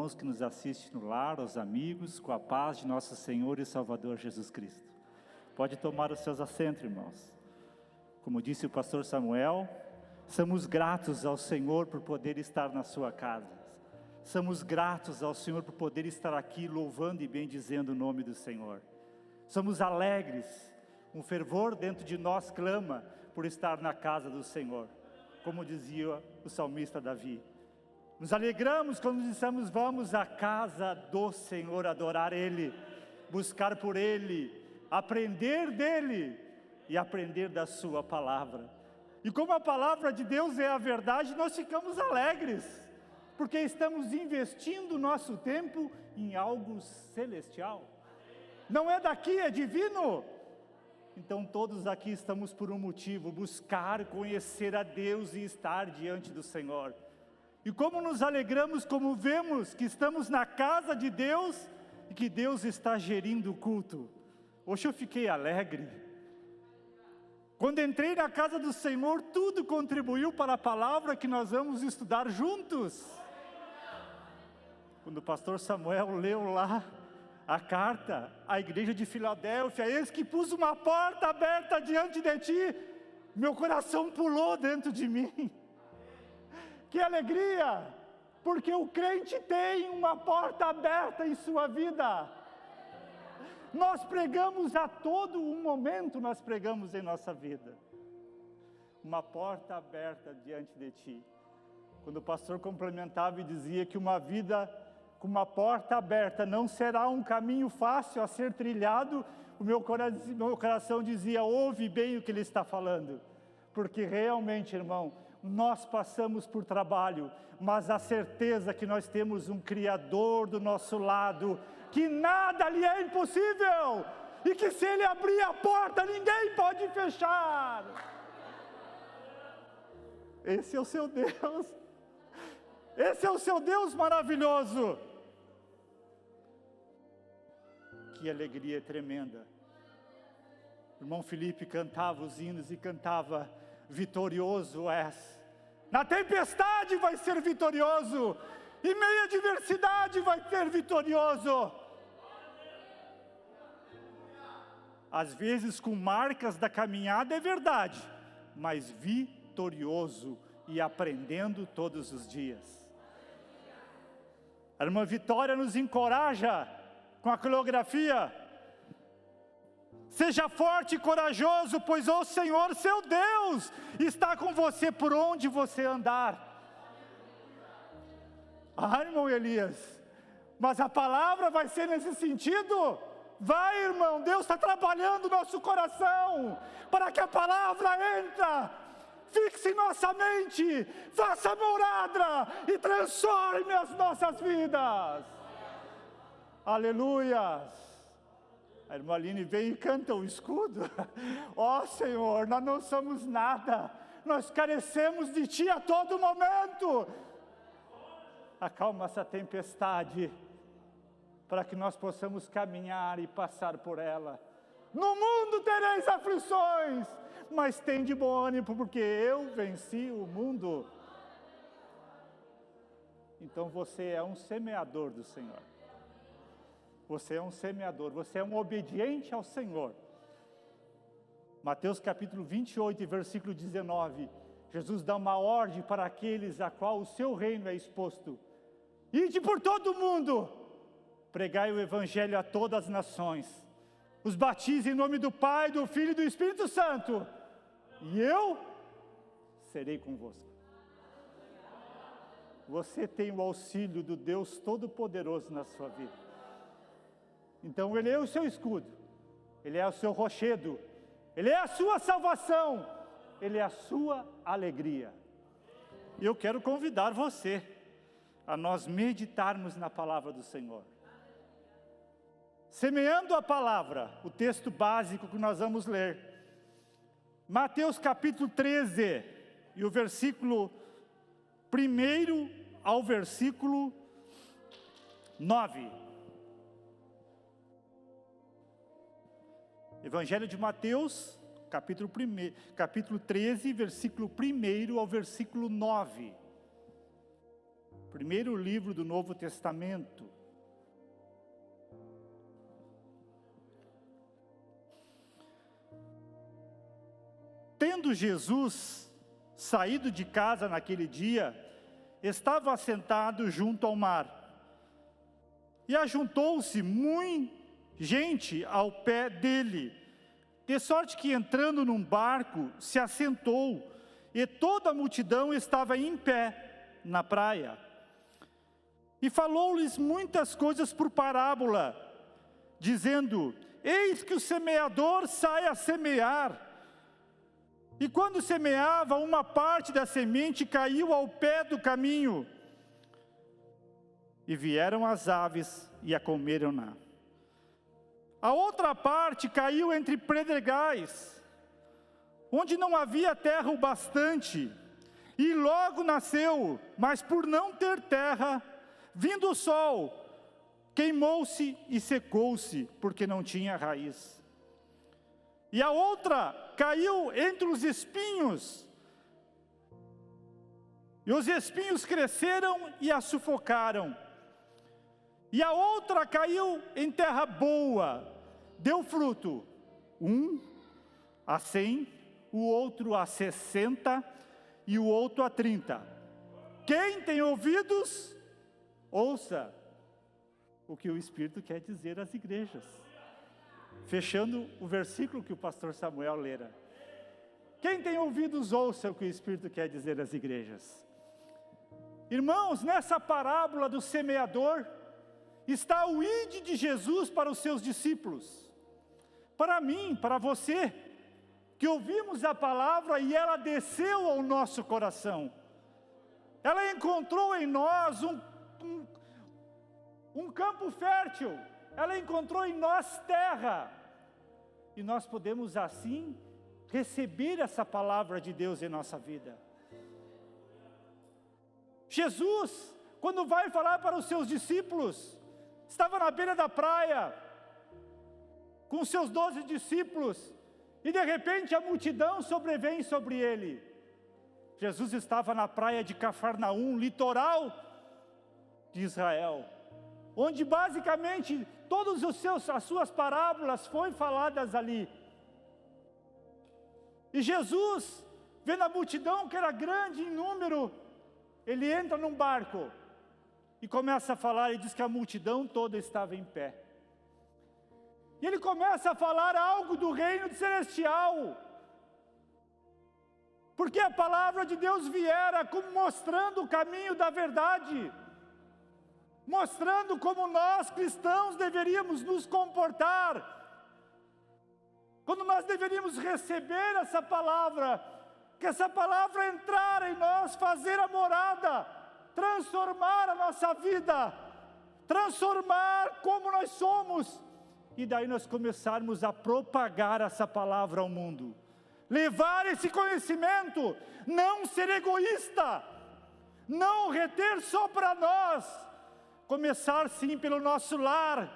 irmãos que nos assistem no lar, aos amigos, com a paz de nosso Senhor e Salvador Jesus Cristo. Pode tomar os seus assentos, irmãos. Como disse o pastor Samuel, somos gratos ao Senhor por poder estar na sua casa. Somos gratos ao Senhor por poder estar aqui louvando e bendizendo o nome do Senhor. Somos alegres, um fervor dentro de nós clama por estar na casa do Senhor, como dizia o salmista Davi. Nos alegramos quando dissemos: vamos à casa do Senhor adorar Ele, buscar por Ele, aprender dEle e aprender da sua palavra. E como a palavra de Deus é a verdade, nós ficamos alegres, porque estamos investindo nosso tempo em algo celestial. Não é daqui, é divino. Então todos aqui estamos por um motivo: buscar conhecer a Deus e estar diante do Senhor. E como nos alegramos, como vemos que estamos na casa de Deus e que Deus está gerindo o culto. Hoje eu fiquei alegre. Quando entrei na casa do Senhor, tudo contribuiu para a palavra que nós vamos estudar juntos. Quando o pastor Samuel leu lá a carta à igreja de Filadélfia: eis que pus uma porta aberta diante de ti, meu coração pulou dentro de mim. Que alegria, porque o crente tem uma porta aberta em sua vida. Nós pregamos a todo um momento, nós pregamos em nossa vida. Uma porta aberta diante de ti. Quando o pastor complementava e dizia que uma vida com uma porta aberta não será um caminho fácil a ser trilhado, o meu coração dizia: ouve bem o que ele está falando. Porque realmente, irmão, nós passamos por trabalho, mas a certeza que nós temos um Criador do nosso lado, que nada lhe é impossível, e que se Ele abrir a porta, ninguém pode fechar. Esse é o seu Deus, esse é o seu Deus maravilhoso. Que alegria tremenda. O irmão Felipe cantava os hinos e cantava: vitorioso és. Na tempestade vai ser vitorioso, em meio à adversidade vai ser vitorioso. Às vezes com marcas da caminhada, é verdade, mas vitorioso e aprendendo todos os dias. A irmã Vitória nos encoraja com a coreografia: seja forte e corajoso, pois o Senhor, seu Deus, está com você por onde você andar. Irmão Elias, mas a palavra vai ser nesse sentido? Vai, irmão, Deus está trabalhando no nosso coração, para que a palavra entre, fixe em nossa mente, faça morada e transforme as nossas vidas. Aleluias. A irmã Aline vem e canta o escudo. Ó Senhor, nós não somos nada, nós carecemos de Ti a todo momento. Acalma essa tempestade, para que nós possamos caminhar e passar por ela. No mundo tereis aflições, mas tem de bom ânimo, porque eu venci o mundo. Então você é um semeador do Senhor. Você é um semeador, você é um obediente ao Senhor. Mateus capítulo 28, versículo 19. Jesus dá uma ordem para aqueles a qual o seu reino é exposto: ide por todo o mundo, pregai o evangelho a todas as nações, os batize em nome do Pai, do Filho e do Espírito Santo, e eu serei convosco. Você tem o auxílio do Deus Todo-Poderoso na sua vida. Então Ele é o seu escudo, Ele é o seu rochedo, Ele é a sua salvação, Ele é a sua alegria. E eu quero convidar você a nós meditarmos na palavra do Senhor. Semeando a palavra, o texto básico que nós vamos ler, Mateus capítulo 13, e o versículo 1 ao versículo 9. Evangelho de Mateus, capítulo 13, versículo 1 ao versículo 9. primeiro livro do Novo Testamento. Tendo Jesus saído de casa naquele dia, estava assentado junto ao mar. E ajuntou-se muita gente ao pé dele, de sorte que entrando num barco, se assentou, e toda a multidão estava em pé na praia. E falou-lhes muitas coisas por parábola, dizendo: eis que o semeador sai a semear. E quando semeava, uma parte da semente caiu ao pé do caminho. E vieram as aves e a comeram-na. A outra parte caiu entre pedregais, onde não havia terra o bastante. E logo nasceu, mas por não ter terra, vindo o sol, queimou-se e secou-se, porque não tinha raiz. E a outra caiu entre os espinhos, e os espinhos cresceram e a sufocaram. E a outra caiu em terra boa, deu fruto, 1 a 100, o outro a 60 e o outro a 30. Quem tem ouvidos, ouça o que o Espírito quer dizer às igrejas. Fechando o versículo que o pastor Samuel lera. Quem tem ouvidos, ouça o que o Espírito quer dizer às igrejas. Irmãos, nessa parábola do semeador, está o ide de Jesus para os seus discípulos. Para mim, para você, que ouvimos a palavra e ela desceu ao nosso coração. Ela encontrou em nós um campo fértil. Ela encontrou em nós terra, e nós podemos assim receber essa palavra de Deus em nossa vida. Jesus, quando vai falar para os seus discípulos, estava na beira da praia, com os seus 12 discípulos, e de repente a multidão sobrevém sobre ele. Jesus estava na praia de Cafarnaum, litoral de Israel, onde basicamente todas as suas parábolas foram faladas ali. E Jesus, vendo a multidão que era grande em número, ele entra num barco e começa a falar, e diz que a multidão toda estava em pé. E ele começa a falar algo do reino celestial, porque a palavra de Deus viera como mostrando o caminho da verdade, mostrando como nós cristãos deveríamos nos comportar, quando nós deveríamos receber essa palavra, que essa palavra entrar em nós, fazer a morada, transformar a nossa vida, transformar como nós somos, e daí nós começarmos a propagar essa palavra ao mundo, levar esse conhecimento, não ser egoísta, não reter só para nós, começar sim pelo nosso lar,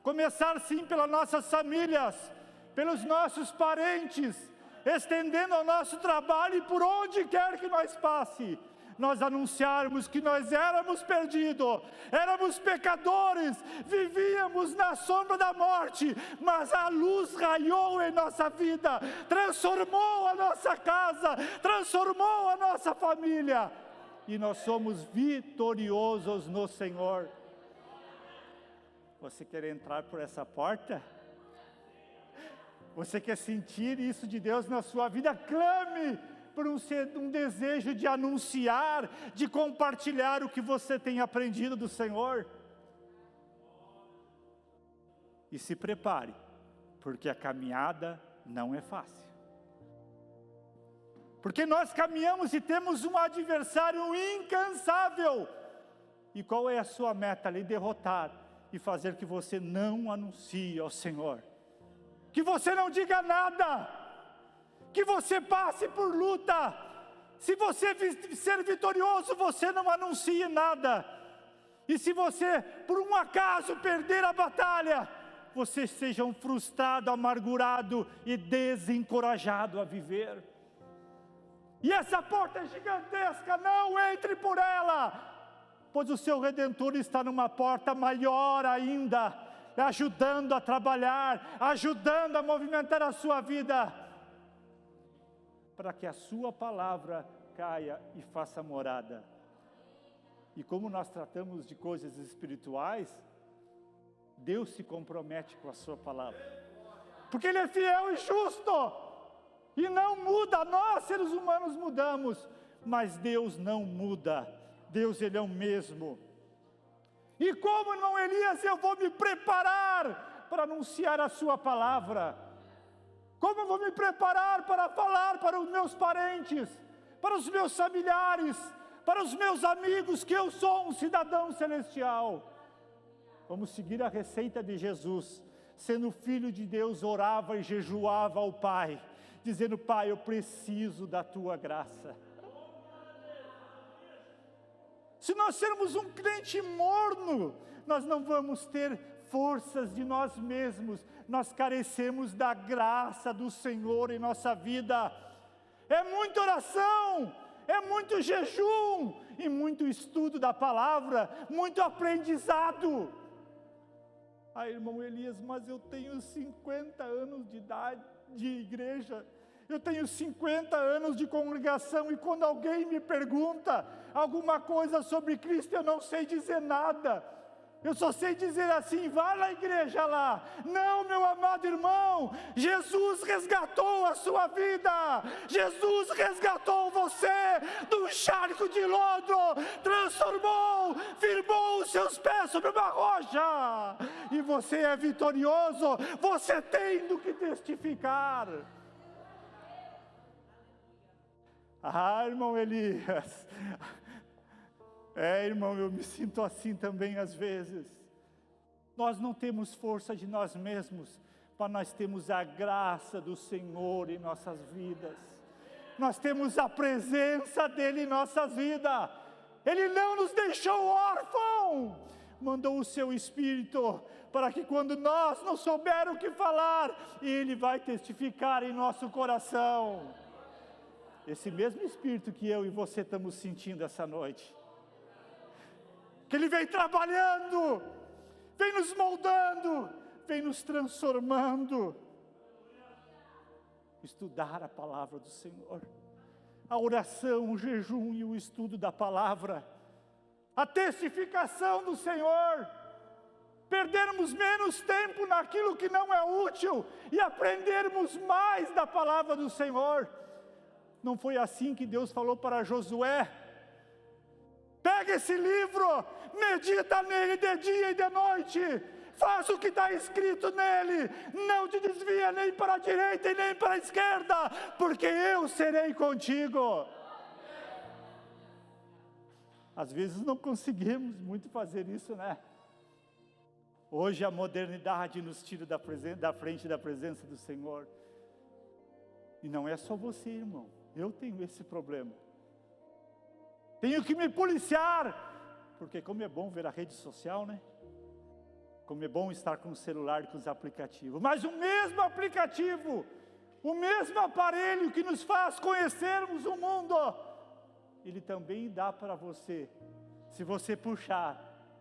começar sim pelas nossas famílias, pelos nossos parentes, estendendo ao nosso trabalho, e por onde quer que nós passe, nós anunciarmos que nós éramos perdidos, éramos pecadores, vivíamos na sombra da morte, mas a luz raiou em nossa vida, transformou a nossa casa, transformou a nossa família, e nós somos vitoriosos no Senhor. Você quer entrar por essa porta? Você quer sentir isso de Deus na sua vida? Clame por um desejo de anunciar, de compartilhar o que você tem aprendido do Senhor. E se prepare, porque a caminhada não é fácil. Porque nós caminhamos e temos um adversário incansável. E qual é a sua meta ali? Derrotar e fazer que você não anuncie ao Senhor, que você não diga nada, que você passe por luta. Se você ser vitorioso, você não anuncie nada. E se você, por um acaso, perder a batalha, você seja um frustrado, amargurado e desencorajado a viver. E essa porta é gigantesca, não entre por ela. pois o seu Redentor está numa porta maior ainda, ajudando a trabalhar, ajudando a movimentar a sua vida, para que a sua palavra caia e faça morada. E como nós tratamos de coisas espirituais, Deus se compromete com a sua palavra, porque Ele é fiel e justo, e não muda. Nós seres humanos mudamos, mas Deus não muda. Deus, Ele é o mesmo. E como, irmão Elias, eu vou me preparar para anunciar a sua palavra? Como eu vou me preparar para falar para os meus parentes, para os meus familiares, para os meus amigos, que eu sou um cidadão celestial? Vamos seguir a receita de Jesus. Sendo filho de Deus, orava e jejuava ao Pai, dizendo: Pai, eu preciso da tua graça. Se nós sermos um crente morno, nós não vamos ter forças de nós mesmos, nós carecemos da graça do Senhor em nossa vida. É muita oração, é muito jejum, e muito estudo da palavra, muito aprendizado. Irmão Elias, mas eu tenho 50 anos de idade de igreja, eu tenho 50 anos de congregação, e quando alguém me pergunta alguma coisa sobre Cristo, eu não sei dizer nada. Eu só sei dizer assim: vá na igreja lá. Não, meu amado irmão, Jesus resgatou a sua vida. Jesus resgatou você do charco de lodo, transformou, firmou os seus pés sobre uma rocha. E você é vitorioso, você tem do que testificar. Irmão Elias, irmão, eu me sinto assim também às vezes. Nós não temos força de nós mesmos, mas nós temos a graça do Senhor em nossas vidas. Nós temos a presença dEle em nossas vidas. Ele não nos deixou órfãos, mandou o seu Espírito, para que quando nós não soubermos o que falar, Ele vai testificar em nosso coração. Esse mesmo Espírito que eu e você estamos sentindo essa noite, que Ele vem trabalhando, vem nos moldando, vem nos transformando. Estudar a palavra do Senhor, a oração, o jejum e o estudo da palavra, a testificação do Senhor, perdermos menos tempo naquilo que não é útil e aprendermos mais da palavra do Senhor. Não foi assim que Deus falou para Josué? Pega esse livro, medita nele de dia e de noite, faz o que está escrito nele, não te desvia nem para a direita e nem para a esquerda, porque eu serei contigo. Às vezes não conseguimos muito fazer isso, né? Hoje a modernidade nos tira da frente da presença do Senhor. E não é só você, irmão. Eu tenho esse problema. Tenho que me policiar, porque como é bom ver a rede social, né? Como é bom estar com o celular e com os aplicativos. Mas o mesmo aplicativo, o mesmo aparelho que nos faz conhecermos o mundo, ele também dá para você, se você puxar,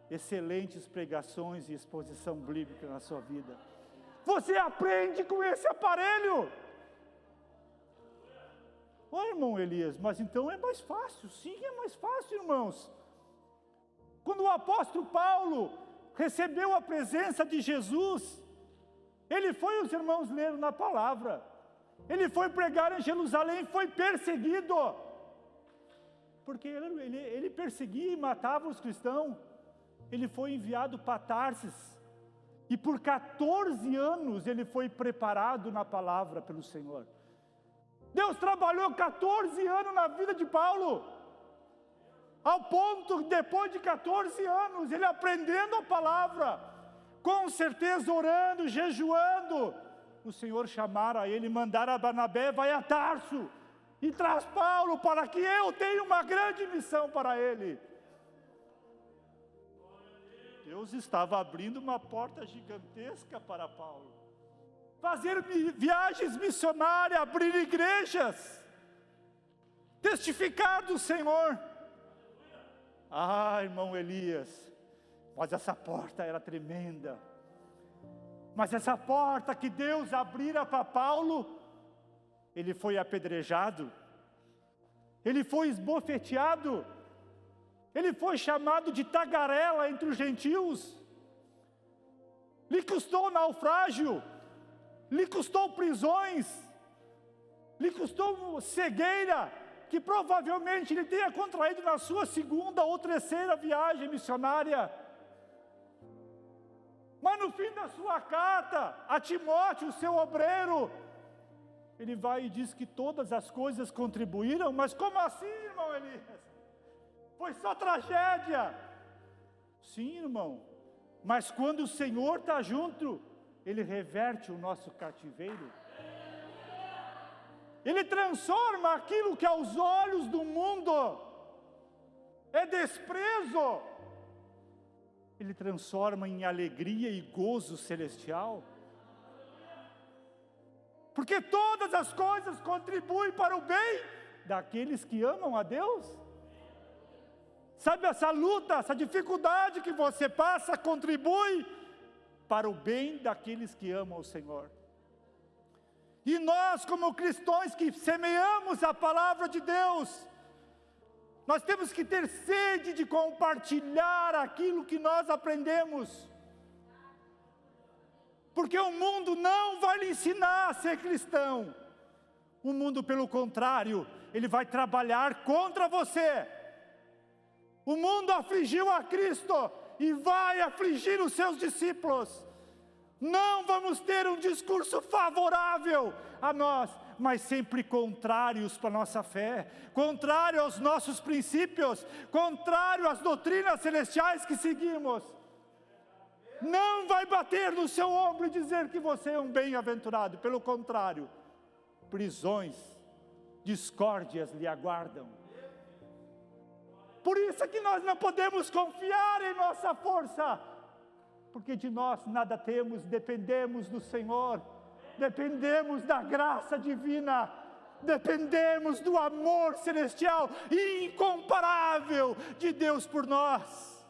excelentes pregações e exposição bíblica na sua vida. Você aprende com esse aparelho. Irmão Elias, mas então é mais fácil. Sim, é mais fácil, irmãos. Quando o apóstolo Paulo recebeu a presença de Jesus, ele foi, os irmãos leram na palavra, ele foi pregar em Jerusalém, foi perseguido, porque ele perseguia e matava os cristãos. Ele foi enviado para Tarsis, e por 14 anos ele foi preparado na palavra pelo Senhor. Deus trabalhou 14 anos na vida de Paulo, ao ponto que depois de 14 anos, ele aprendendo a palavra, com certeza orando, jejuando, o Senhor chamara a ele, mandara a Barnabé: vai a Tarso, e traz Paulo, para que eu tenha uma grande missão para ele. Deus estava abrindo uma porta gigantesca para Paulo. Fazer viagens missionárias, abrir igrejas, testificar do Senhor. Irmão Elias, mas essa porta era tremenda. Mas essa porta que Deus abrira para Paulo, ele foi apedrejado, ele foi esbofeteado, ele foi chamado de tagarela entre os gentios, lhe custou naufrágio, lhe custou prisões, lhe custou cegueira, que provavelmente ele tenha contraído na sua segunda ou terceira viagem missionária. Mas no fim da sua carta a Timóteo, seu obreiro, ele vai e diz que todas as coisas contribuíram. Mas como assim, irmão Elias? Foi só tragédia. Sim, irmão, mas quando o Senhor está junto, Ele reverte o nosso cativeiro. Ele transforma aquilo que aos olhos do mundo é desprezo, Ele transforma em alegria e gozo celestial. Porque todas as coisas contribuem para o bem daqueles que amam a Deus. Sabe, essa luta, essa dificuldade que você passa, contribui para o bem daqueles que amam o Senhor. E nós, como cristãos que semeamos a palavra de Deus, nós temos que ter sede de compartilhar aquilo que nós aprendemos. Porque o mundo não vai lhe ensinar a ser cristão. O mundo, pelo contrário, ele vai trabalhar contra você. O mundo afligiu a Cristo e vai afligir os seus discípulos. Não vamos ter um discurso favorável a nós, mas sempre contrários para a nossa fé, contrário aos nossos princípios, contrário às doutrinas celestiais que seguimos. Não vai bater no seu ombro e dizer que você é um bem-aventurado, pelo contrário, prisões, discórdias lhe aguardam. Por isso é que nós não podemos confiar em nossa força, porque de nós nada temos, dependemos do Senhor, dependemos da graça divina, dependemos do amor celestial e incomparável de Deus por nós.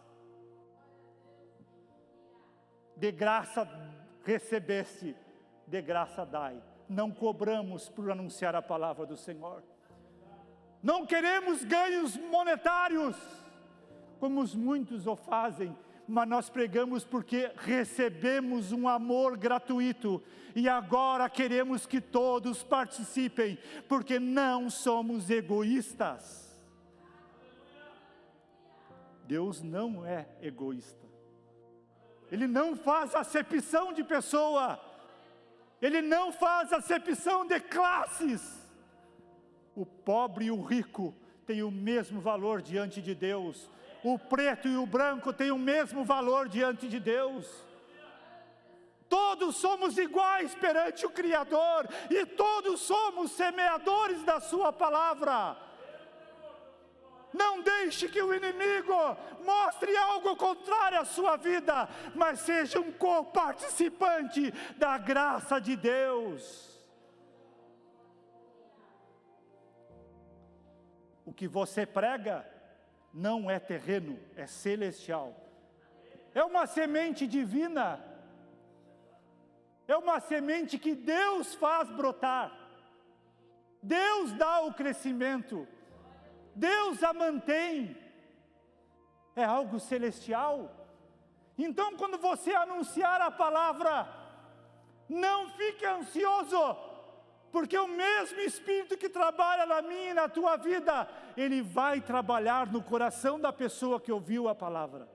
De graça recebeste, de graça dai. Não cobramos por anunciar a palavra do Senhor. Não queremos ganhos monetários, como os muitos o fazem, mas nós pregamos porque recebemos um amor gratuito, e agora queremos que todos participem, porque não somos egoístas. Deus não é egoísta. Ele não faz acepção de pessoa, Ele não faz acepção de classes. O pobre e o rico têm o mesmo valor diante de Deus. O preto e o branco têm o mesmo valor diante de Deus. Todos somos iguais perante o Criador, e todos somos semeadores da sua palavra. Não deixe que o inimigo mostre algo contrário à sua vida, mas seja um co-participante da graça de Deus. O que você prega não é terreno, é celestial. É uma semente divina. É uma semente que Deus faz brotar. Deus dá o crescimento. Deus a mantém. É algo celestial. Então, quando você anunciar a palavra, não fique ansioso, porque o mesmo Espírito que trabalha na minha e na tua vida, Ele vai trabalhar no coração da pessoa que ouviu a palavra.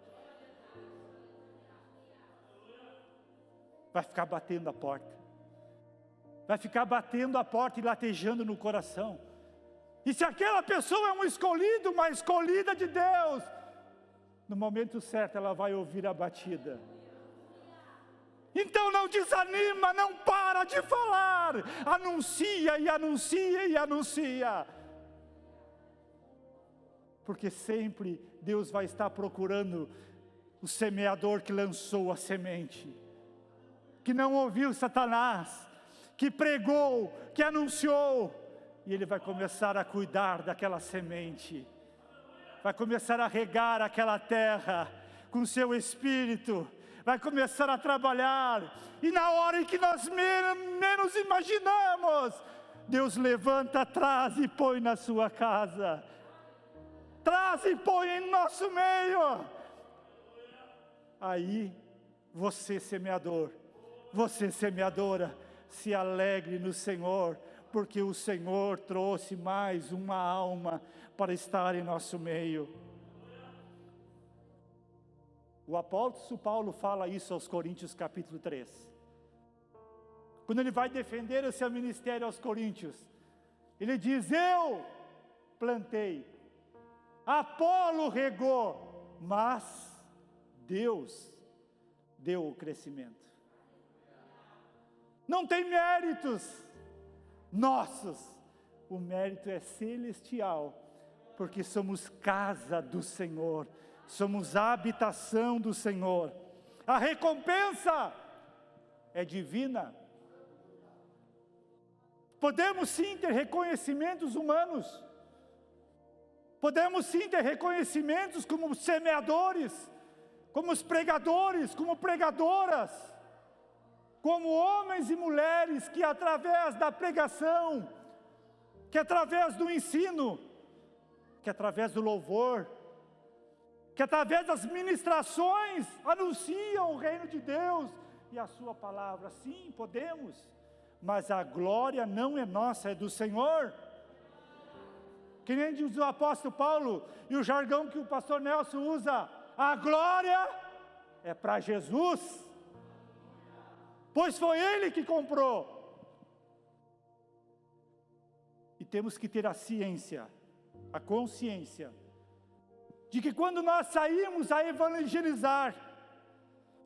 Vai ficar batendo a porta. Vai ficar batendo a porta e latejando no coração. E se aquela pessoa é um escolhido, uma escolhida de Deus, no momento certo ela vai ouvir a batida. Então não desanima, não para de falar, anuncia e anuncia e anuncia. Porque sempre Deus vai estar procurando o semeador que lançou a semente, que não ouviu Satanás, que pregou, que anunciou, e Ele vai começar a cuidar daquela semente. vai começar a regar aquela terra com seu Espírito, vai começar a trabalhar, e na hora em que nós menos imaginamos, Deus levanta, traz e põe na sua casa, traz e põe em nosso meio. Aí, você semeador, você semeadora, se alegre no Senhor, porque o Senhor trouxe mais uma alma para estar em nosso meio. O apóstolo Paulo fala isso aos Coríntios capítulo 3. Quando ele vai defender o seu ministério aos Coríntios, ele diz: eu plantei, Apolo regou, mas Deus deu o crescimento. Não tem méritos nossos, o mérito é celestial, porque somos casa do Senhor, somos a habitação do Senhor. A recompensa é divina. Podemos sim ter reconhecimentos humanos, podemos sim ter reconhecimentos como semeadores, como os pregadores, como pregadoras, como homens e mulheres que através da pregação, que através do ensino, que através do louvor, que através das ministrações anunciam o reino de Deus e a sua palavra. Sim, podemos, mas a glória não é nossa, é do Senhor. Que nem diz o apóstolo Paulo, e o jargão que o pastor Nelson usa: a glória é para Jesus, pois foi Ele que comprou. E temos que ter a ciência, a consciência, de que quando nós saímos a evangelizar,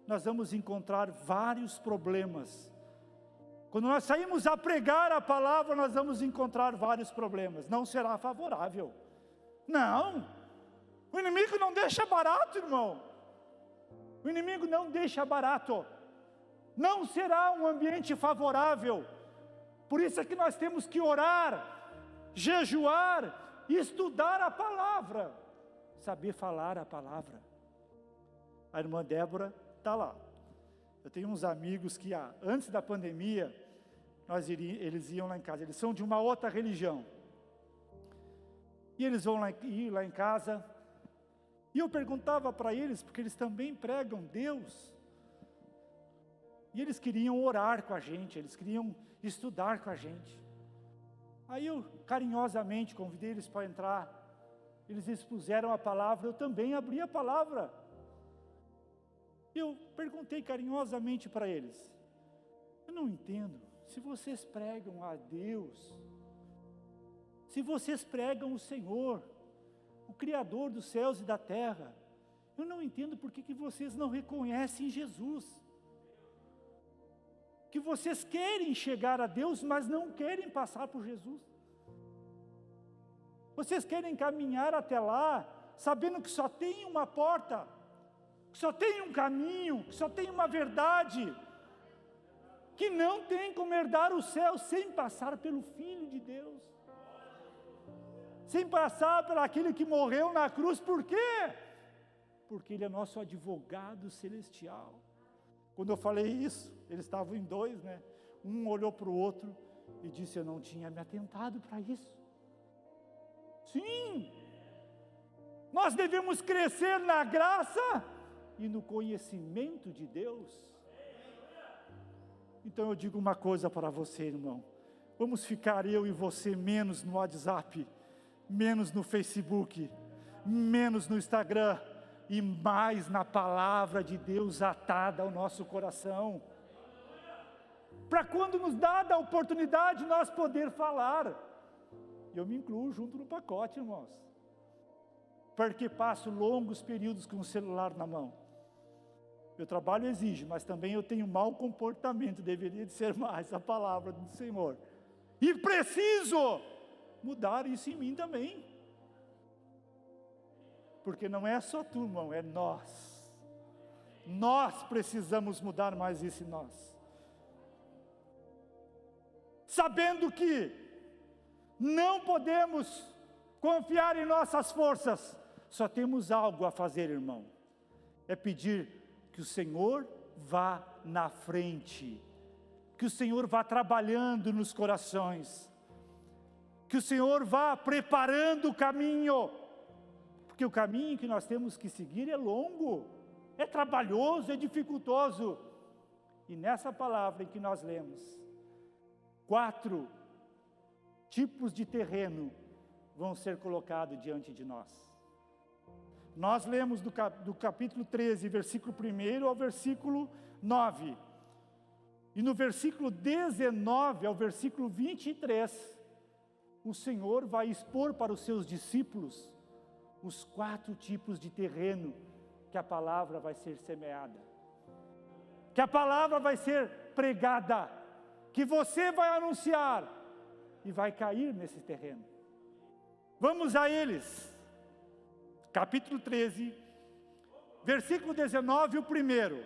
nós vamos encontrar vários problemas. Quando nós saímos a pregar a palavra, nós vamos encontrar vários problemas. Não será favorável. Não. O inimigo não deixa barato, irmão. O inimigo não deixa barato. Não será um ambiente favorável. Por isso é que nós temos que orar, jejuar e estudar a palavra. Saber falar a palavra. A irmã Débora está lá. Eu tenho uns amigos que antes da pandemia, eles iam lá em casa. Eles são de uma outra religião. E eles vão ir lá em casa. E eu perguntava para eles, porque eles também pregam Deus. E eles queriam orar com a gente, eles queriam estudar com a gente. Aí eu carinhosamente convidei eles para entrar. Eles expuseram a palavra, eu também abri a palavra. Eu perguntei carinhosamente para eles: eu não entendo, se vocês pregam a Deus, se vocês pregam o Senhor, o Criador dos céus e da terra, eu não entendo por que vocês não reconhecem Jesus. Que vocês querem chegar a Deus, mas não querem passar por Jesus. Vocês querem caminhar até lá, sabendo que só tem uma porta, que só tem um caminho, que só tem uma verdade, que não tem como herdar o céu sem passar pelo Filho de Deus, sem passar por aquele que morreu na cruz. Por quê? Porque Ele é nosso advogado celestial. Quando eu falei isso, eles estavam em dois, né? Um olhou para o outro e disse: eu não tinha me atentado para isso. Sim, nós devemos crescer na graça e no conhecimento de Deus. Então eu digo uma coisa para você, irmão: vamos ficar eu e você menos no WhatsApp, menos no Facebook, menos no Instagram, e mais na palavra de Deus atada ao nosso coração, para quando nos dada a oportunidade nós poder falar. Eu me incluo junto no pacote, irmãos, porque passo longos períodos com o celular na mão. Meu trabalho exige, mas também eu tenho mau comportamento, deveria de ser mais a palavra do Senhor, e preciso mudar isso em mim também, porque não é só tu, irmão, é nós precisamos mudar mais isso em nós, sabendo que não podemos confiar em nossas forças, só temos algo a fazer, irmão. É pedir que o Senhor vá na frente, que o Senhor vá trabalhando nos corações, que o Senhor vá preparando o caminho, porque o caminho que nós temos que seguir é longo, é trabalhoso, é dificultoso. E nessa palavra em que nós lemos, 4 tipos de terreno vão ser colocados diante de nós. Nós lemos do capítulo 13, versículo 1 ao versículo 9. E no versículo 19 ao versículo 23, o Senhor vai expor para os seus discípulos os 4 tipos de terreno que a palavra vai ser semeada, que a palavra vai ser pregada, que você vai anunciar e vai cair nesse terreno. Vamos a eles. Capítulo 13, versículo 19, o primeiro.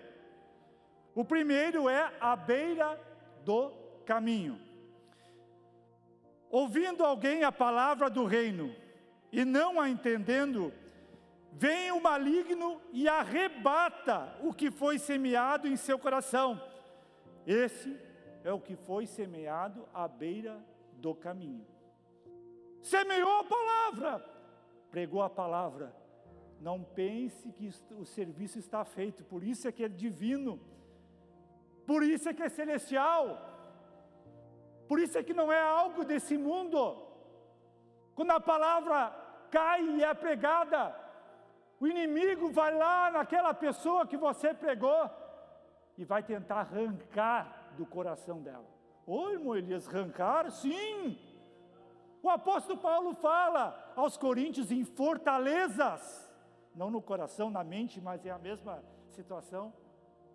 O primeiro é a beira do caminho. Ouvindo alguém a palavra do reino, e não a entendendo, vem o maligno e arrebata o que foi semeado em seu coração. Esse é o que foi semeado à beira do caminho. Semeou a palavra, pregou a palavra. Não pense que o serviço está feito, por isso é que é divino, por isso é que é celestial, por isso é que não é algo desse mundo. Quando a palavra cai e é pregada, o inimigo vai lá naquela pessoa que você pregou e vai tentar arrancar do coração dela. Ô irmão Elias, arrancar? Sim! O apóstolo Paulo fala aos coríntios em fortalezas, não no coração, na mente, mas é a mesma situação,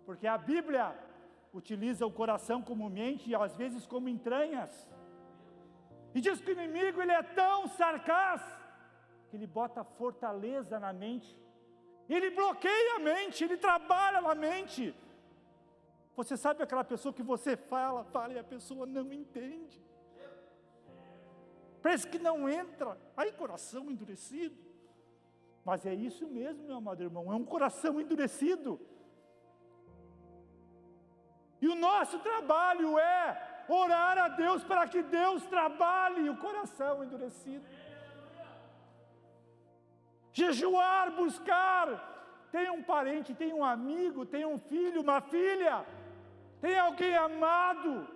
porque a Bíblia utiliza o coração como mente e às vezes como entranhas, e diz que o inimigo ele é tão sarcaz, que ele bota fortaleza na mente, ele bloqueia a mente, ele trabalha na mente. Você sabe aquela pessoa que você fala e a pessoa não entende, parece que não entra, aí coração endurecido, mas é isso mesmo, meu amado irmão, é um coração endurecido. E o nosso trabalho é orar a Deus para que Deus trabalhe o coração endurecido. Jejuar, buscar. Tem um parente, tem um amigo, tem um filho, uma filha, tem alguém amado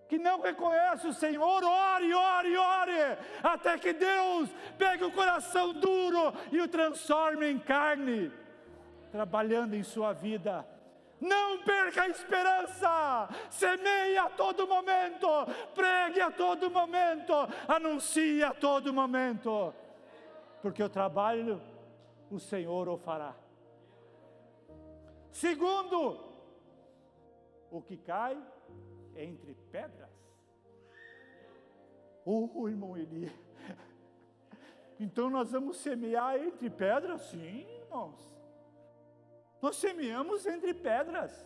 que não reconhece o Senhor. Ore, ore, ore, até que Deus pegue o coração duro e o transforme em carne, trabalhando em sua vida. Não perca a esperança, semeie a todo momento, pregue a todo momento, anuncie a todo momento, porque o trabalho o Senhor o fará. Segundo, o que cai entre pedras. Irmão Eli, então nós vamos semear entre pedras? Sim, irmãos. Nós semeamos entre pedras.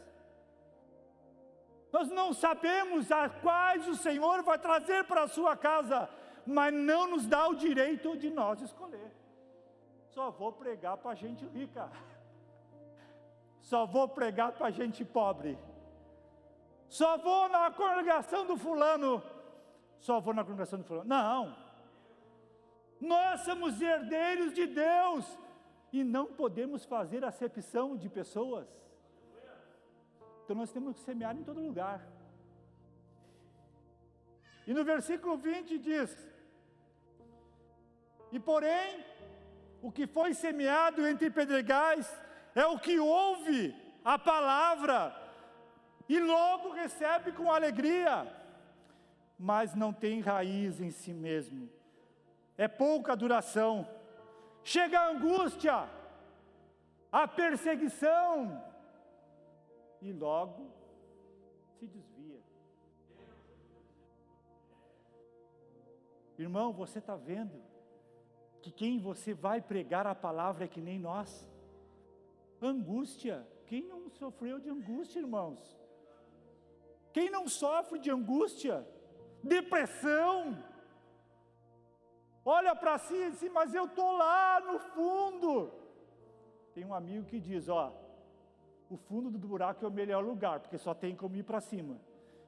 Nós não sabemos a quais o Senhor vai trazer para a sua casa, mas não nos dá o direito de nós escolher. Só vou pregar para gente rica, só vou pregar para gente pobre, só vou na congregação do fulano, só vou na congregação do fulano. Não, nós somos herdeiros de Deus, e não podemos fazer acepção de pessoas. Então nós temos que semear em todo lugar. E no versículo 20 diz: e porém, o que foi semeado entre pedregais é o que ouve a palavra e logo recebe com alegria, mas não tem raiz em si mesmo, é pouca duração. Chega a angústia, a perseguição, e logo se desvia. Irmão, você está vendo que quem você vai pregar a palavra é que nem nós? Angústia. Quem não sofreu de angústia, irmãos? Quem não sofre de angústia? Depressão. olha para si e diz, mas eu estou lá no fundo. Tem um amigo que diz, o fundo do buraco é o melhor lugar, porque só tem como ir para cima.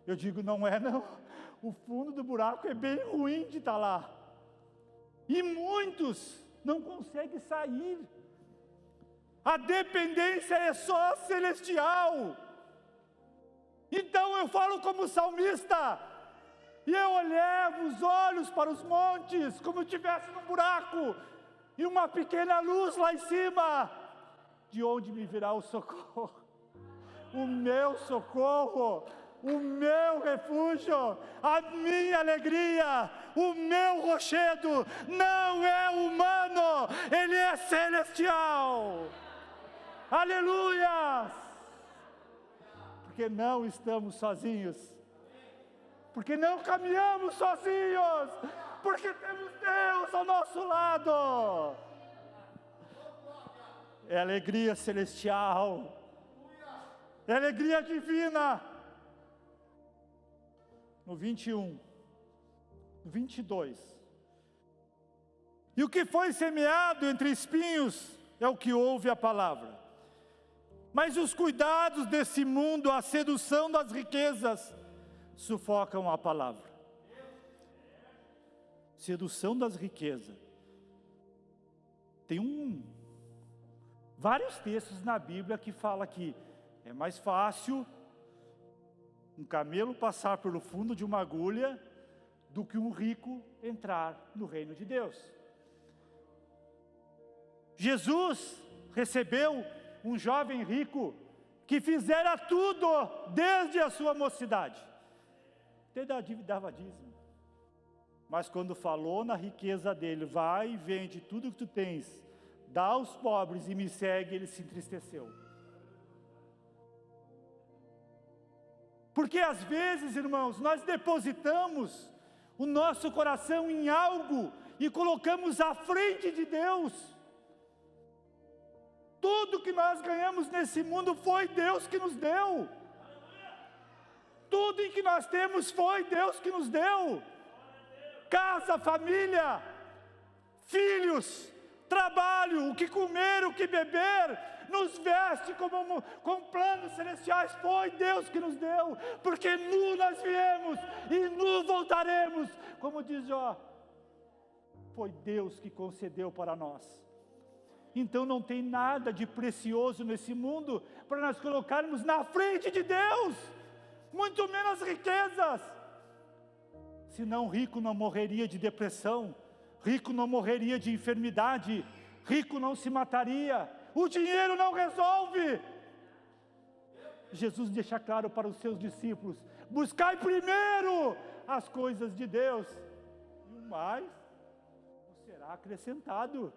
Eu digo, não é não, o fundo do buraco é bem ruim de estar lá. E muitos não conseguem sair. A dependência é só celestial. Então eu falo como salmista, e eu elevo os olhos para os montes, como se estivesse num buraco, e uma pequena luz lá em cima. De onde me virá o socorro? O meu socorro, o meu refúgio, a minha alegria, o meu rochedo, não é humano, ele é celestial. Aleluia! Porque não estamos sozinhos, porque não caminhamos sozinhos, porque temos Deus ao nosso lado. É alegria celestial, é alegria divina. No 21, no 22. E o que foi semeado entre espinhos é o que ouve a palavra. Mas os cuidados desse mundo, a sedução das riquezas, sufocam a palavra. Sedução das riquezas. Tem vários textos na Bíblia que fala que é mais fácil um camelo passar pelo fundo de uma agulha do que um rico entrar no reino de Deus. Jesus recebeu um jovem rico que fizera tudo desde a sua mocidade. Até dava dízimo. Mas quando falou na riqueza dele, vai e vende tudo que tu tens, dá aos pobres e me segue, ele se entristeceu. Porque às vezes, irmãos, nós depositamos o nosso coração em algo e colocamos à frente de Deus. Tudo que nós ganhamos nesse mundo foi Deus que nos deu. Tudo em que nós temos foi Deus que nos deu. Casa, família, filhos, trabalho, o que comer, o que beber, nos veste com planos celestiais, foi Deus que nos deu, porque nu nós viemos e nu voltaremos, como diz Jó, foi Deus que concedeu para nós. Então não tem nada de precioso nesse mundo para nós colocarmos na frente de Deus, muito menos riquezas. Senão rico não morreria de depressão, rico não morreria de enfermidade, rico não se mataria, o dinheiro não resolve. Jesus deixa claro para os seus discípulos, buscai primeiro as coisas de Deus, e o mais será acrescentado.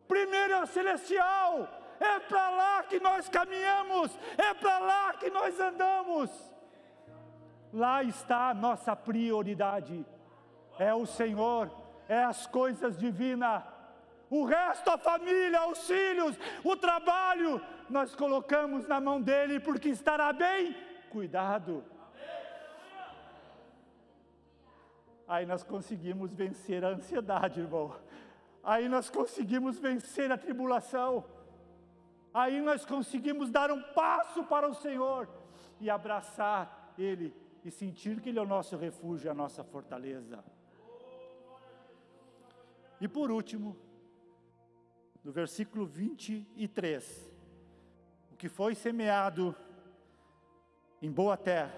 Primeiro é o celestial, é para lá que nós caminhamos, é para lá que nós andamos. Lá está a nossa prioridade, é o Senhor, é as coisas divinas. O resto, a família, os filhos, o trabalho, nós colocamos na mão dele, porque estará bem cuidado. Aí nós conseguimos vencer a ansiedade, irmão. Aí nós conseguimos vencer a tribulação. Aí nós conseguimos dar um passo para o Senhor e abraçar Ele e sentir que Ele é o nosso refúgio, a nossa fortaleza. E por último, no versículo 23, o que foi semeado em boa terra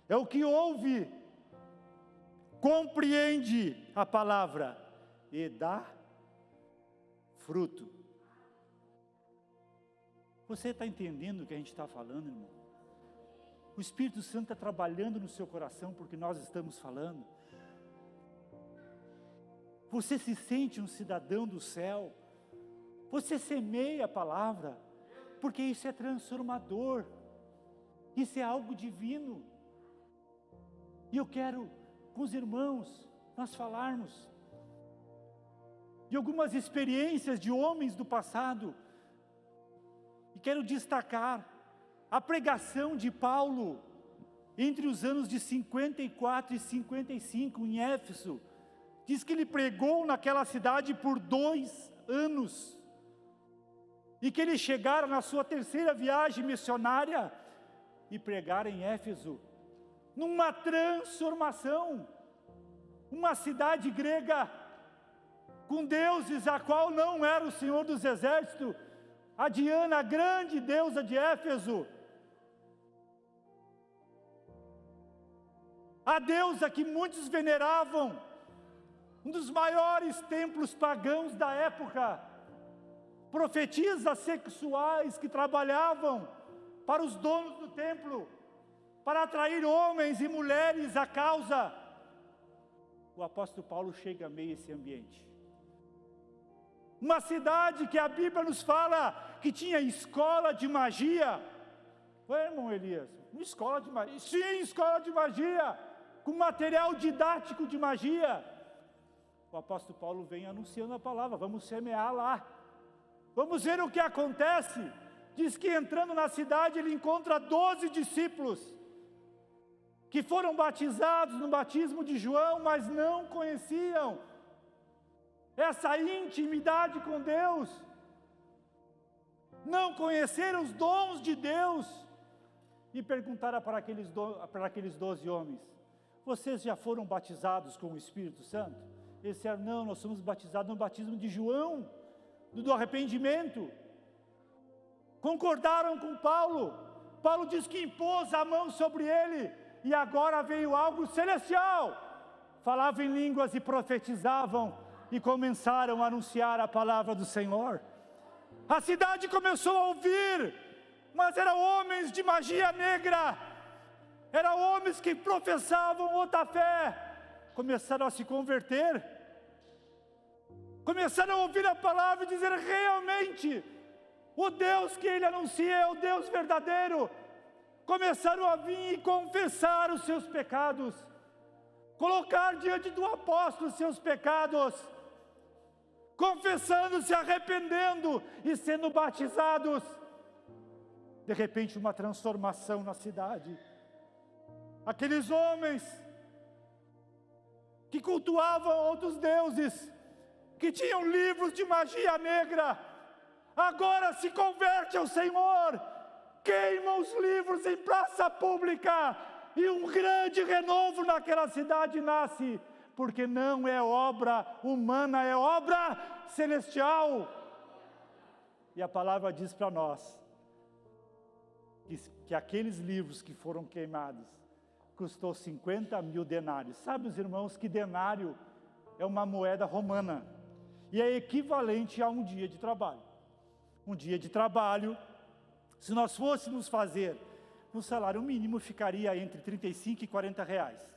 é o que ouve, compreende a palavra e dá fruto. Você está entendendo o que a gente está falando, irmão? O Espírito Santo está trabalhando no seu coração porque nós estamos falando. Você se sente um cidadão do céu. Você semeia a palavra, porque isso é transformador. Isso é algo divino. E eu quero, com os irmãos, nós falarmos de algumas experiências de homens do passado. E quero destacar a pregação de Paulo entre os anos de 54 e 55 em Éfeso, Diz que ele pregou naquela cidade por 2 anos. E que ele chegara na sua 3ª viagem missionária e pregara em Éfeso, numa transformação, uma cidade grega, com deuses a qual não era o Senhor dos Exércitos, a Diana, a grande deusa de Éfeso, a deusa que muitos veneravam, um dos maiores templos pagãos da época, profetisas sexuais que trabalhavam para os donos do templo, para atrair homens e mulheres à causa. O apóstolo Paulo chega a meio a esse ambiente. Uma cidade que a Bíblia nos fala que tinha escola de magia. Foi, irmão Elias? Uma escola de magia. Sim, escola de magia, com material didático de magia. O apóstolo Paulo vem anunciando a palavra, vamos semear lá. Vamos ver o que acontece. Diz que entrando na cidade ele encontra 12 discípulos, que foram batizados no batismo de João, mas não conheciam essa intimidade com Deus, não conheceram os dons de Deus, e perguntaram para aqueles 12 homens: vocês já foram batizados com o Espírito Santo? Eles disseram: não, nós somos batizados no batismo de João, do arrependimento. Concordaram com Paulo. Paulo diz que impôs a mão sobre ele, e agora veio algo celestial. Falavam em línguas e profetizavam, e começaram a anunciar a palavra do Senhor. A cidade começou a ouvir, mas eram homens de magia negra, eram homens que professavam outra fé, começaram a se converter, começaram a ouvir a palavra e dizer: realmente, o Deus que ele anuncia é o Deus verdadeiro. Começaram a vir e confessar os seus pecados, colocar diante do apóstolo os seus pecados, confessando, se arrependendo e sendo batizados. De repente, uma transformação na cidade. Aqueles homens que cultuavam outros deuses, que tinham livros de magia negra, agora se convertem ao Senhor, queimam os livros em praça pública, e um grande renovo naquela cidade nasce, porque não é obra humana, é obra celestial. E a palavra diz para nós que aqueles livros que foram queimados custou 50 mil denários. Sabe, os irmãos, que denário é uma moeda romana, e é equivalente a um dia de trabalho. Um dia de trabalho, se nós fôssemos fazer no salário mínimo, ficaria entre 35 e 40 reais.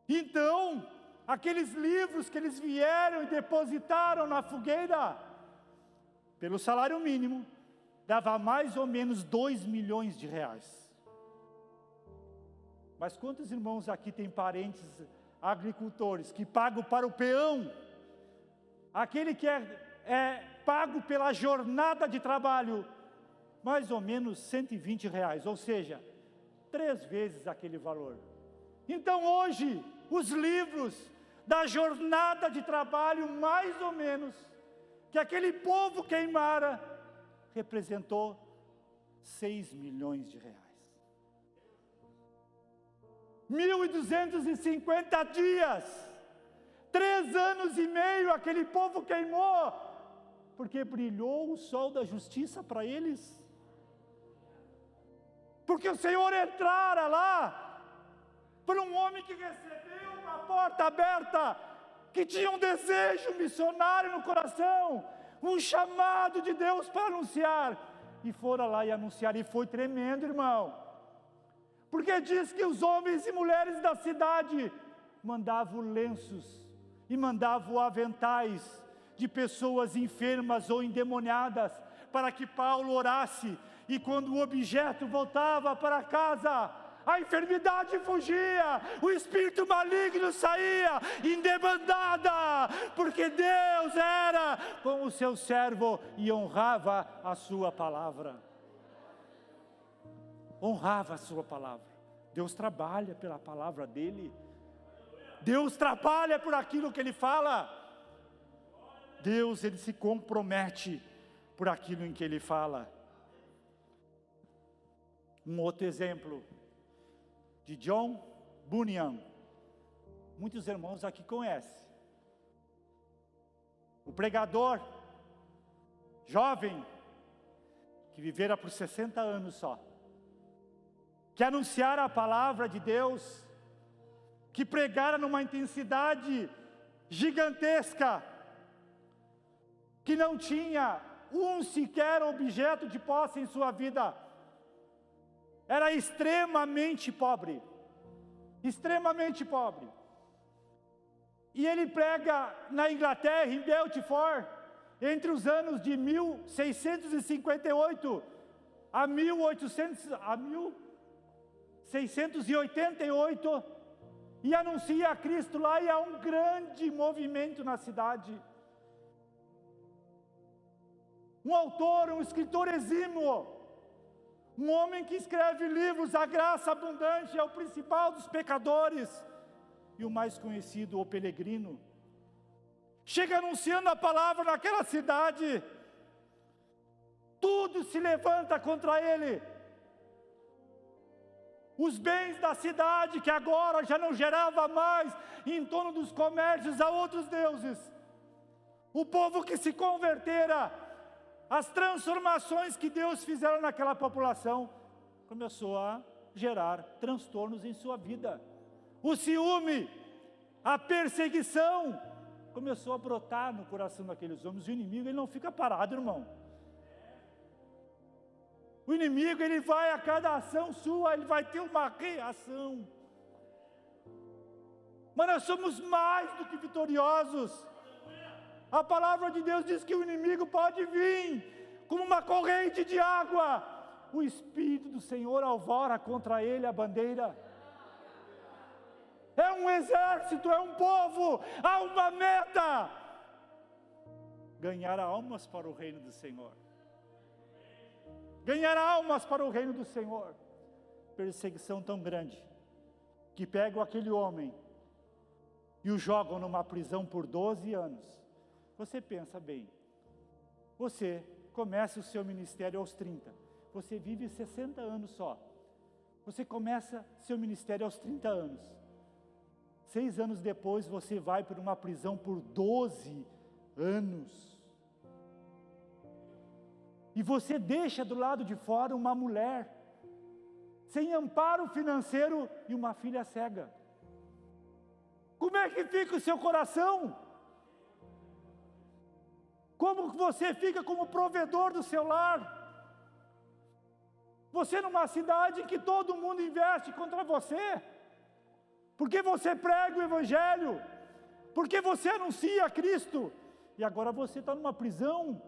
Então, aqueles livros que eles vieram e depositaram na fogueira, pelo salário mínimo, dava mais ou menos 2 milhões de reais. Mas quantos irmãos aqui têm parentes agricultores que pagam para o peão, aquele que é pago pela jornada de trabalho, mais ou menos 120 reais, ou seja, 3 vezes aquele valor. Então hoje, os livros da jornada de trabalho, mais ou menos, que aquele povo queimara, representou 6 milhões de reais. 1.250 dias, 3 anos e meio aquele povo queimou, porque brilhou o sol da justiça para eles. Porque o Senhor entrara lá, por um homem que recebeu uma porta aberta, que tinha um desejo missionário no coração, um chamado de Deus para anunciar, e foram lá e anunciaram, e foi tremendo, irmão, porque diz que os homens e mulheres da cidade mandavam lenços, e mandavam aventais de pessoas enfermas ou endemoniadas, para que Paulo orasse, e quando o objeto voltava para casa, a enfermidade fugia, o espírito maligno saía em debandada, porque Deus era com o seu servo e honrava a sua palavra. Honrava a sua palavra. Deus trabalha pela palavra dele. Deus trabalha por aquilo que Ele fala. Deus, Ele se compromete por aquilo em que Ele fala. Um outro exemplo, de John Bunyan. Muitos irmãos aqui conhecem. O pregador, jovem, que vivera por 60 anos só, que anunciara a palavra de Deus, que pregara numa intensidade gigantesca, que não tinha um sequer objeto de posse em sua vida, era extremamente pobre, e ele prega na Inglaterra, em Belfort, entre os anos de 1658 a 1688, e anuncia a Cristo lá, e há um grande movimento na cidade. Um autor, um escritor exímio, um homem que escreve livros, a graça abundante é o principal dos pecadores, e o mais conhecido, o Peregrino, chega anunciando a palavra naquela cidade, tudo se levanta contra ele. Os bens da cidade, que agora já não gerava mais em torno dos comércios a outros deuses, o povo que se convertera, as transformações que Deus fizeram naquela população, começou a gerar transtornos em sua vida. O ciúme, a perseguição, começou a brotar no coração daqueles homens. O inimigo, ele não fica parado, irmão. O inimigo, ele vai a cada ação sua, ele vai ter uma reação. Mas nós somos mais do que vitoriosos. A palavra de Deus diz que o inimigo pode vir como uma corrente de água. O Espírito do Senhor alvora contra ele a bandeira. É um exército, é um povo, há uma meta: ganhar almas para o reino do Senhor. Ganhar almas para o reino do Senhor. Perseguição tão grande, que pegam aquele homem e o jogam numa prisão por 12 anos. Você pensa bem, você começa o seu ministério aos 30, você vive 60 anos só. Você começa seu ministério aos 30 anos. 6 anos depois você vai para uma prisão por 12 anos. E você deixa do lado de fora uma mulher sem amparo financeiro e uma filha cega. Como é que fica o seu coração? Como você fica como provedor do seu lar? Você numa cidade em que todo mundo investe contra você, porque você prega o Evangelho, porque você anuncia Cristo, e agora você está numa prisão,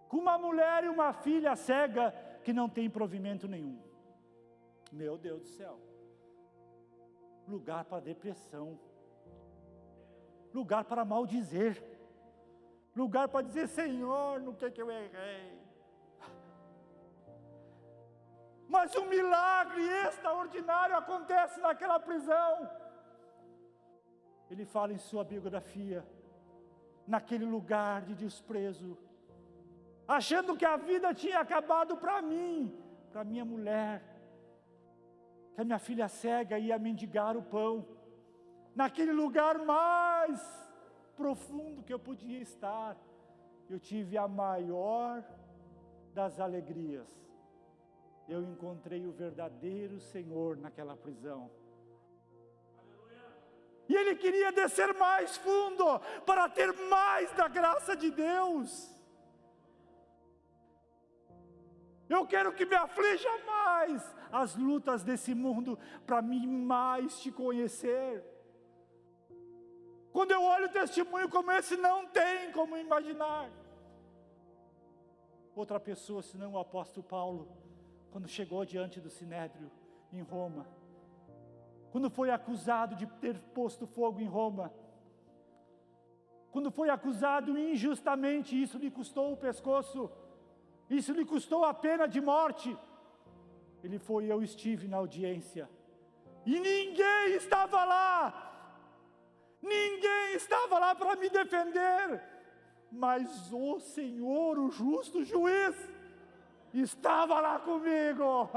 com uma mulher e uma filha cega, que não tem provimento nenhum. Meu Deus do céu, lugar para depressão, lugar para maldizer, lugar para dizer: Senhor, no que eu errei? Mas um milagre extraordinário acontece naquela prisão. Ele fala em sua biografia, naquele lugar de desprezo, achando que a vida tinha acabado para mim, para minha mulher, que a minha filha cega ia mendigar o pão, naquele lugar mais profundo que eu podia estar, eu tive a maior das alegrias. Eu encontrei o verdadeiro Senhor naquela prisão. E ele queria descer mais fundo, para ter mais da graça de Deus. Eu quero que me aflija mais as lutas desse mundo, para mim mais te conhecer. Quando eu olho testemunho como esse, não tem como imaginar. Outra pessoa, senão o apóstolo Paulo, quando chegou diante do Sinédrio, em Roma, quando foi acusado de ter posto fogo em Roma, quando foi acusado injustamente, isso lhe custou o pescoço, isso lhe custou a pena de morte, eu estive na audiência, e ninguém estava lá, estava lá para me defender, mas o Senhor, o justo juiz, estava lá comigo.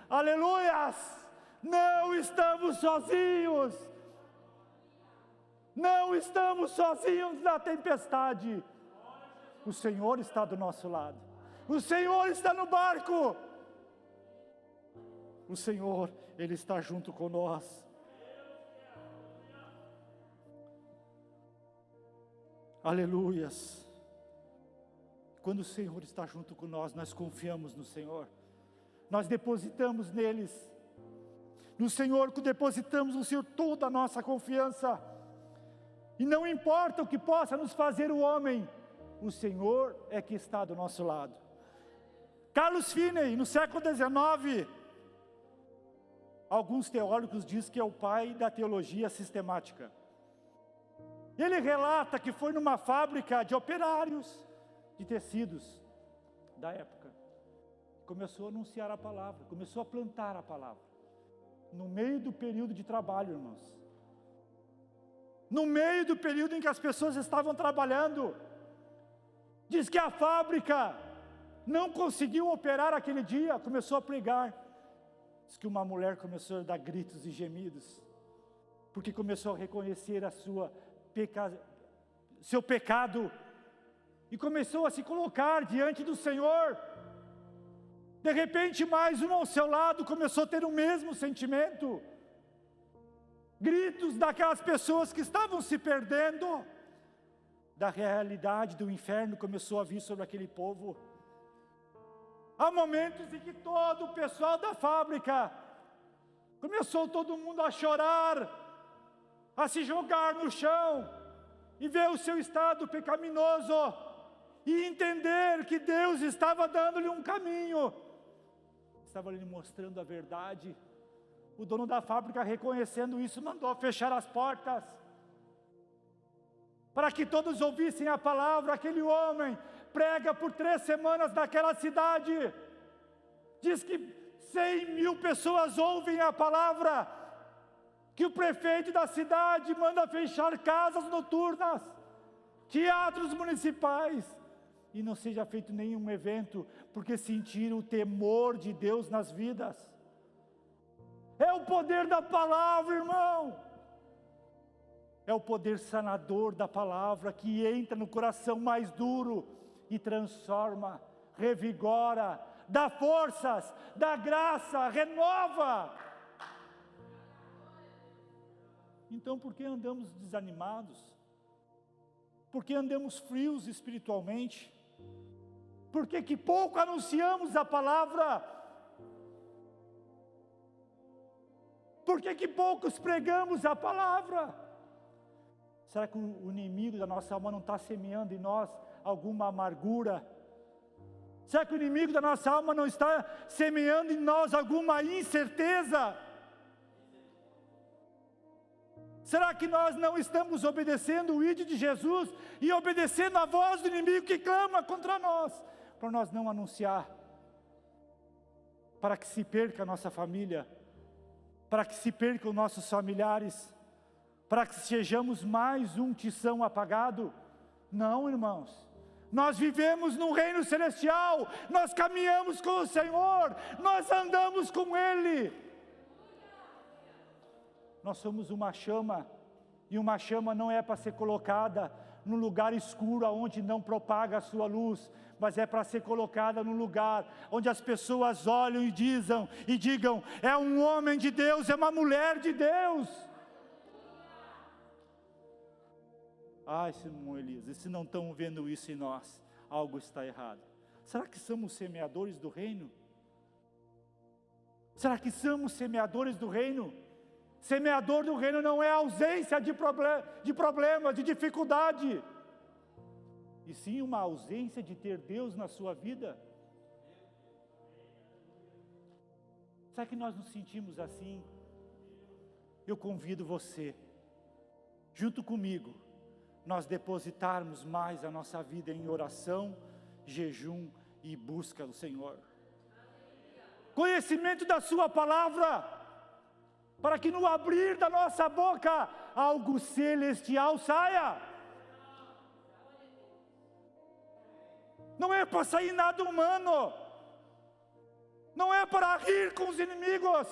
Aleluias! Não estamos sozinhos. Não estamos sozinhos na tempestade. O Senhor está do nosso lado. O Senhor está no barco. O Senhor, Ele está junto com nós. Aleluias. Quando o Senhor está junto com nós, nós confiamos no Senhor. Nós depositamos neles. No Senhor, depositamos no Senhor toda a nossa confiança. E não importa o que possa nos fazer o homem, o Senhor é que está do nosso lado. Carlos Finney, no século XIX, alguns teólogos dizem que é o pai da teologia sistemática. Ele relata que foi numa fábrica de operários de tecidos da época. Começou a anunciar a palavra, começou a plantar a palavra. No meio do período de trabalho, irmãos. No meio do período em que as pessoas estavam trabalhando. Diz que a fábrica não conseguiu operar aquele dia, começou a pregar. Diz que uma mulher começou a dar gritos e gemidos, porque começou a reconhecer seu pecado, e começou a se colocar diante do Senhor. De repente, mais um ao seu lado começou a ter o mesmo sentimento. Gritos daquelas pessoas que estavam se perdendo da realidade do inferno começou a vir sobre aquele povo. Há momentos em que todo o pessoal da fábrica começou todo mundo a chorar, a se jogar no chão e ver o seu estado pecaminoso e entender que Deus estava dando-lhe um caminho, estava lhe mostrando a verdade. O dono da fábrica, reconhecendo isso, mandou fechar as portas para que todos ouvissem a palavra. Aquele homem prega por 3 semanas naquela cidade. Diz que 100.000 pessoas ouvem a palavra, que o prefeito da cidade manda fechar casas noturnas, teatros municipais, e não seja feito nenhum evento, porque sentiram o temor de Deus nas vidas. É o poder da palavra, irmão. É o poder sanador da palavra que entra no coração mais duro e transforma, revigora, dá forças, dá graça, renova. Então, por que andamos desanimados? Por que andamos frios espiritualmente? Por que pouco anunciamos a palavra? Por que poucos pregamos a palavra? Será que o inimigo da nossa alma não está semeando em nós alguma amargura? Será que o inimigo da nossa alma não está semeando em nós alguma incerteza? Será que nós não estamos obedecendo o ídolo de Jesus e obedecendo a voz do inimigo que clama contra nós, para nós não anunciar, para que se perca a nossa família, para que se percam nossos familiares, para que sejamos mais um tição apagado? Não, irmãos. Nós vivemos num reino celestial, nós caminhamos com o Senhor, nós andamos com Ele. Nós somos uma chama, e uma chama não é para ser colocada num lugar escuro, onde não propaga a sua luz, mas é para ser colocada num lugar onde as pessoas olham e digam, é um homem de Deus, é uma mulher de Deus. Ai, irmão Elias, e se não estão vendo isso em nós, algo está errado. Será que somos semeadores do reino? Será que somos semeadores do reino? Semeador do reino não é ausência de problemas, de dificuldade, e sim uma ausência de ter Deus na sua vida. Será que nós nos sentimos assim? Eu convido você, junto comigo, nós depositarmos mais a nossa vida em oração, jejum e busca do Senhor. Conhecimento da sua palavra, para que no abrir da nossa boca, algo celestial saia. Não é para sair nada humano. Não é para rir com os inimigos.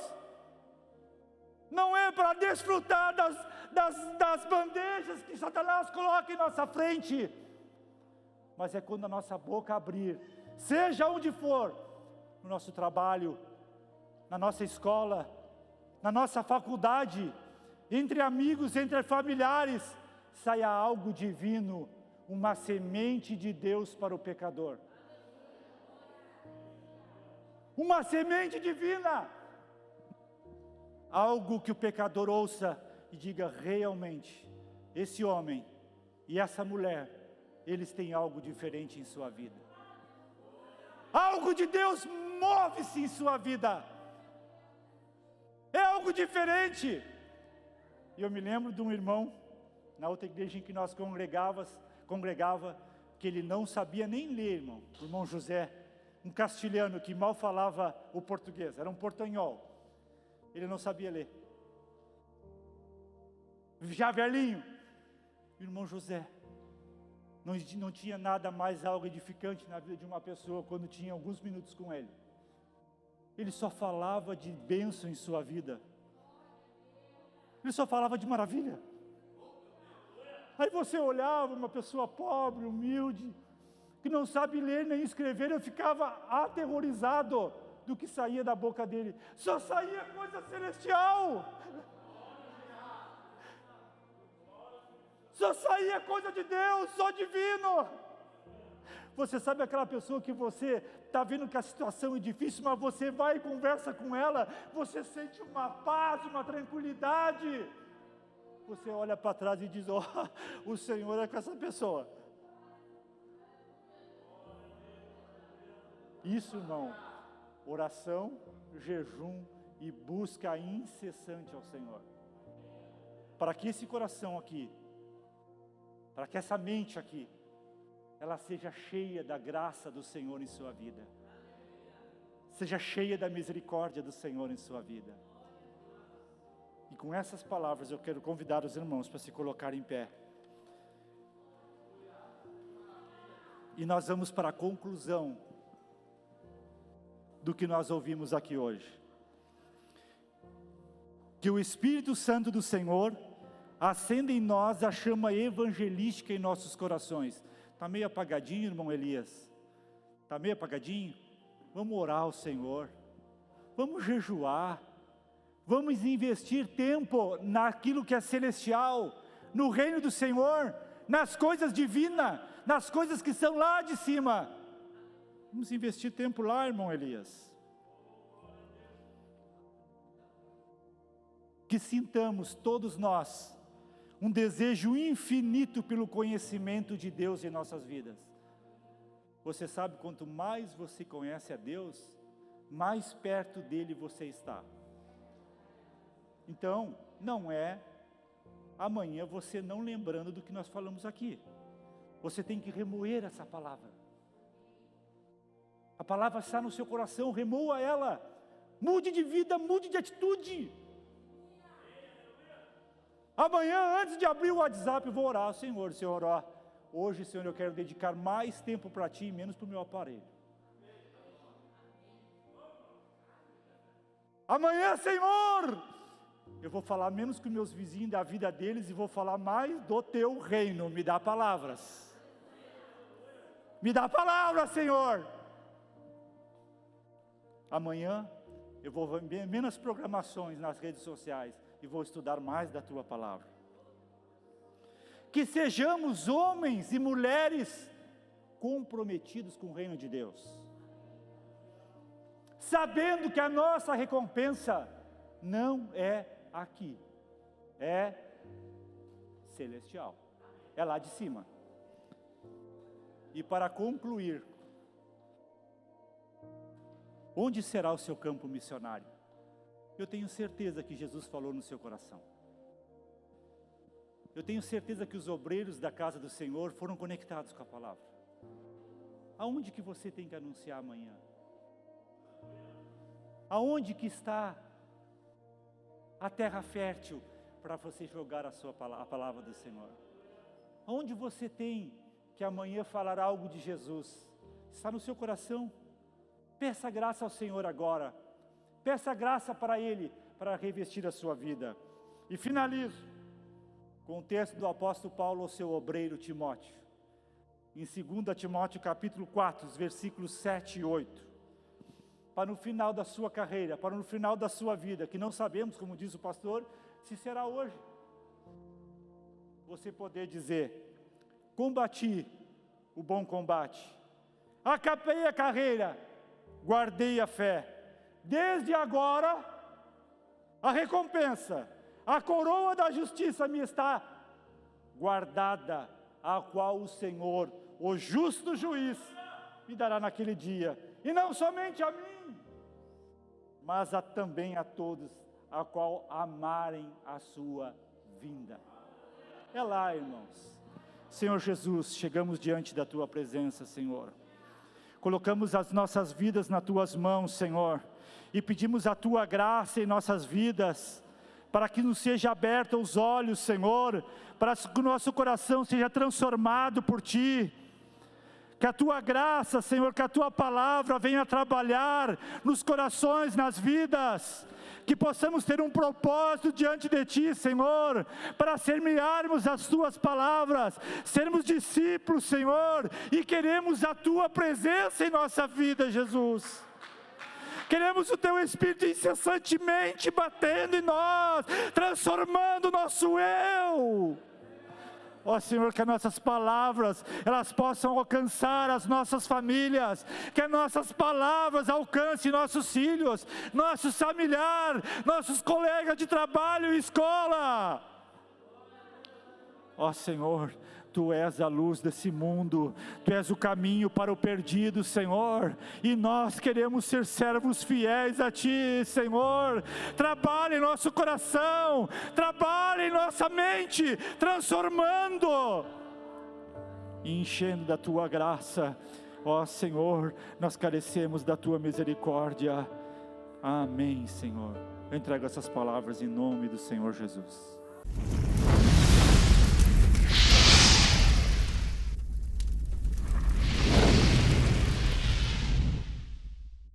Não é para desfrutar das bandejas que Satanás coloca em nossa frente. Mas é quando a nossa boca abrir, seja onde for, no nosso trabalho, na nossa escola, na nossa faculdade, entre amigos, entre familiares, saia algo divino, uma semente de Deus para o pecador. Uma semente divina. Algo que o pecador ouça e diga: realmente, esse homem e essa mulher, eles têm algo diferente em sua vida. Algo de Deus move-se em sua vida. É algo diferente. E eu me lembro de um irmão, na outra igreja em que nós congregava, que ele não sabia nem ler, o irmão José, um castilhano que mal falava o português, era um portanhol. Ele não sabia ler. Já velhinho, o irmão José, não tinha nada mais algo edificante na vida de uma pessoa quando tinha alguns minutos com ele. Ele só falava de bênção em sua vida. Ele só falava de maravilha. Aí você olhava uma pessoa pobre, humilde, que não sabe ler nem escrever, eu ficava aterrorizado do que saía da boca dele. Só saía coisa celestial. Só saía coisa de Deus, só divino. Você sabe aquela pessoa que você está vendo que a situação é difícil, mas você vai e conversa com ela, você sente uma paz, uma tranquilidade. Você olha para trás e diz: oh, o Senhor é com essa pessoa. Isso, irmão, oração, jejum e busca incessante ao Senhor. Para que esse coração aqui, para que essa mente aqui, ela seja cheia da graça do Senhor em sua vida. Seja cheia da misericórdia do Senhor em sua vida. E com essas palavras eu quero convidar os irmãos para se colocar em pé. E nós vamos para a conclusão do que nós ouvimos aqui hoje. Que o Espírito Santo do Senhor acenda em nós a chama evangelística em nossos corações. Está meio apagadinho, irmão Elias? Está meio apagadinho? Vamos orar ao Senhor. Vamos jejuar. Vamos investir tempo naquilo que é celestial, no reino do Senhor, nas coisas divinas, nas coisas que são lá de cima. Vamos investir tempo lá, irmão Elias. Que sintamos todos nós um desejo infinito pelo conhecimento de Deus em nossas vidas. Você sabe, quanto mais você conhece a Deus, mais perto dele você está. Então, não é amanhã você não lembrando do que nós falamos aqui. Você tem que remoer essa palavra. A palavra está no seu coração, remoa ela. Mude de vida, mude de atitude. Amanhã, antes de abrir o WhatsApp, eu vou orar: Senhor, ó, hoje, Senhor, eu quero dedicar mais tempo para Ti e menos para o meu aparelho. Amanhã, Senhor, eu vou falar menos com meus vizinhos da vida deles e vou falar mais do Teu reino. Me dá palavras. Me dá palavras, Senhor. Amanhã, eu vou ver menos programações nas redes sociais e vou estudar mais da Tua palavra. Que sejamos homens e mulheres comprometidos com o reino de Deus, sabendo que a nossa recompensa não é aqui, é celestial, é lá de cima. E para concluir, onde será o seu campo missionário? Eu tenho certeza que Jesus falou no seu coração. Eu tenho certeza que os obreiros da casa do Senhor foram conectados com a palavra. Aonde que você tem que anunciar amanhã? Aonde que está a terra fértil para você jogar a palavra do Senhor. Onde você tem que amanhã falar algo de Jesus? Está no seu coração? Peça graça ao Senhor agora. Peça graça para Ele, para revestir a sua vida. E finalizo com o texto do apóstolo Paulo ao seu obreiro Timóteo. Em 2 Timóteo capítulo 4, os versículos 7 e 8. Para no final da sua carreira, para no final da sua vida, que não sabemos, como diz o pastor, se será hoje, você poder dizer: combati o bom combate, acabei a carreira, guardei a fé. Desde agora, a recompensa, a coroa da justiça me está guardada, a qual o Senhor, o justo juiz, me dará naquele dia. E não somente a mim, mas também a todos, a qual amarem a sua vinda. É lá, irmãos. Senhor Jesus, chegamos diante da Tua presença, Senhor. Colocamos as nossas vidas nas Tuas mãos, Senhor, e pedimos a Tua graça em nossas vidas, para que nos seja aberto os olhos, Senhor, para que o nosso coração seja transformado por Ti. Que a Tua graça, Senhor, que a Tua palavra venha trabalhar nos corações, nas vidas, que possamos ter um propósito diante de Ti, Senhor, para semearmos as Tuas palavras, sermos discípulos, Senhor, e queremos a Tua presença em nossa vida, Jesus. Queremos o Teu Espírito incessantemente batendo em nós, transformando o nosso eu. Ó Senhor, que as nossas palavras, elas possam alcançar as nossas famílias, que as nossas palavras alcancem nossos filhos, nossos familiares, nossos colegas de trabalho e escola. Ó Senhor, Tu és a luz desse mundo, Tu és o caminho para o perdido, Senhor, e nós queremos ser servos fiéis a Ti, Senhor. Trabalha em nosso coração, trabalha em nossa mente, transformando e enchendo da Tua graça. Ó Senhor, nós carecemos da Tua misericórdia. Amém, Senhor. Eu entrego essas palavras em nome do Senhor Jesus.